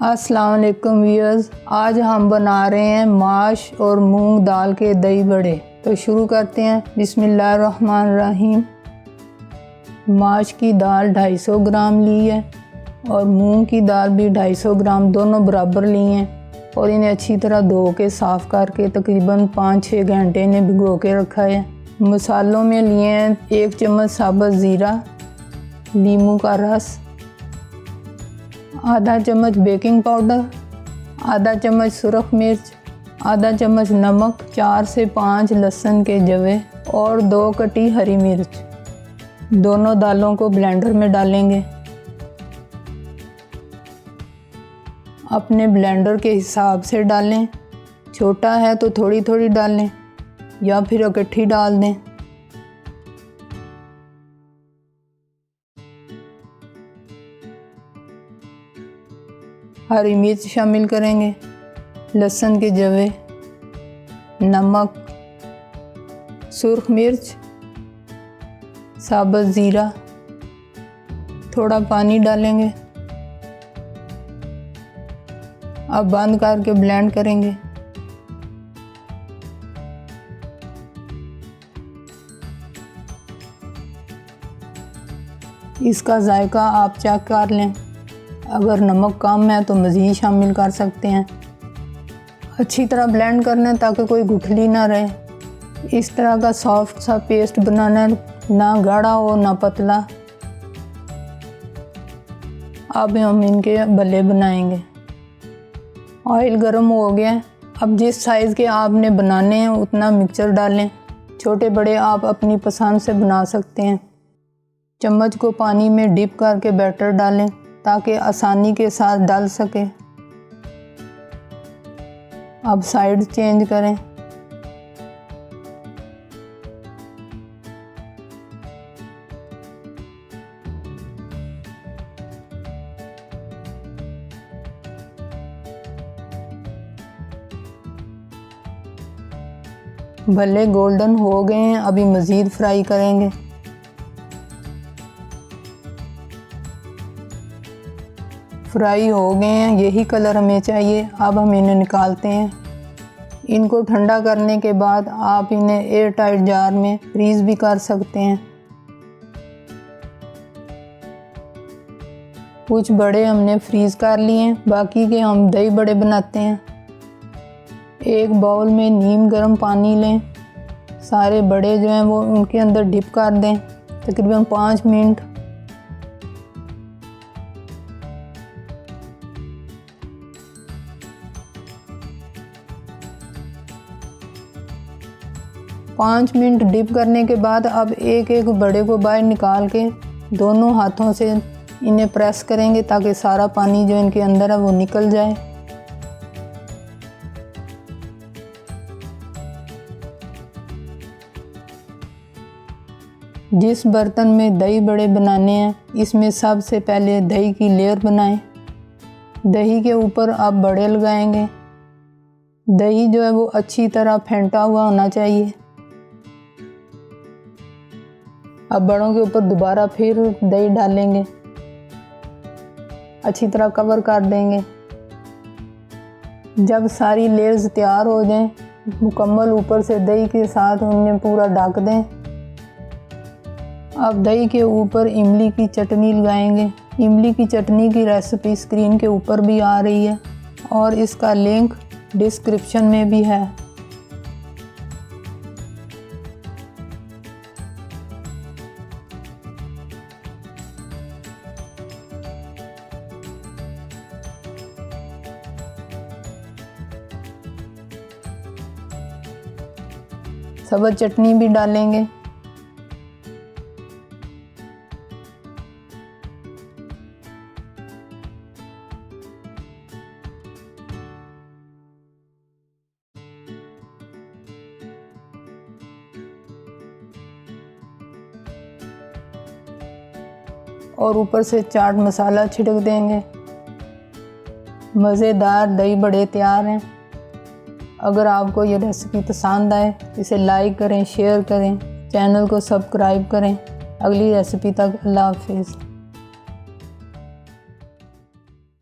अस्सलाम वालेकुम व्यूअर्स, आज हम बना रहे हैं माश और मूंग दाल के दही बड़े। तो शुरू करते हैं। बिस्मिल्लाहिर्रहमानिर्रहीम। माश की दाल 250 ग्राम ली है और मूंग की दाल भी 250 ग्राम, दोनों बराबर ली हैं और इन्हें अच्छी तरह धो के साफ़ करके तकरीबन 5-6 घंटे इन्हें भिगो के रखा है। मसालों में लिए हैं 1 चम्मच साबुत ज़ीरा, नींबू का रस, आधा चम्मच बेकिंग पाउडर, आधा चम्मच सुरख मिर्च, आधा चम्मच नमक, 4 से 5 लहसुन के जवे और 2 कटी हरी मिर्च। दोनों दालों को ब्लेंडर में डालेंगे। अपने ब्लेंडर के हिसाब से डालें, छोटा है तो थोड़ी थोड़ी डालें या फिर इकट्ठी डाल दें। हरी मिर्च शामिल करेंगे, लहसुन के जवे, नमक, सुर्ख मिर्च, साबुत ज़ीरा, थोड़ा पानी डालेंगे। अब बंद करके ब्लेंड करेंगे। इसका जायका आप चेक कर लें, अगर नमक कम है तो मज़ीद शामिल कर सकते हैं। अच्छी तरह ब्लेंड कर लें ताकि कोई गुठली ना रहे। इस तरह का सॉफ्ट सा पेस्ट बनाना है, ना गाढ़ा हो ना पतला। अब हम इनके बल्ले बनाएंगे। ऑयल गर्म हो गया। अब जिस साइज़ के आपने बनाने हैं उतना मिक्सचर डालें। छोटे बड़े आप अपनी पसंद से बना सकते हैं। चम्मच को पानी में डिप करके बैटर डालें ताकि आसानी के साथ डाल सके। अब साइड चेंज करें। भले गोल्डन हो गए हैं, अभी मज़ीद फ्राई करेंगे। फ्राई हो गए हैं, यही कलर हमें चाहिए। अब हम इन्हें निकालते हैं। इनको ठंडा करने के बाद आप इन्हें एयर टाइट जार में फ्रीज़ भी कर सकते हैं। कुछ बड़े हमने फ्रीज़ कर लिए हैं, बाकी के हम दही बड़े बनाते हैं। एक बाउल में नीम गर्म पानी लें, सारे बड़े जो हैं वो उनके अंदर डिप कर दें तकरीबन 5 मिनट। पाँच मिनट डिप करने के बाद अब एक एक बड़े को बाहर निकाल के दोनों हाथों से इन्हें प्रेस करेंगे ताकि सारा पानी जो इनके अंदर है वो निकल जाए। जिस बर्तन में दही बड़े बनाने हैं इसमें सबसे पहले दही की लेयर बनाएं। दही के ऊपर आप बड़े लगाएंगे। दही जो है वो अच्छी तरह फेंटा हुआ होना चाहिए। अब बड़ों के ऊपर दोबारा फिर दही डालेंगे, अच्छी तरह कवर कर देंगे। जब सारी लेयर्स तैयार हो जाएं, मुकम्मल ऊपर से दही के साथ उन्हें पूरा ढक दें। अब दही के ऊपर इमली की चटनी लगाएंगे। इमली की चटनी की रेसिपी स्क्रीन के ऊपर भी आ रही है और इसका लिंक डिस्क्रिप्शन में भी है। साबुत चटनी भी डालेंगे। और ऊपर से चाट मसाला छिड़क देंगे। मज़ेदार दही बड़े तैयार हैं। अगर आपको ये रेसिपी पसंद आए इसे लाइक करें, शेयर करें, चैनल को सब्सक्राइब करें। अगली रेसिपी तक अल्लाह हाफिज़।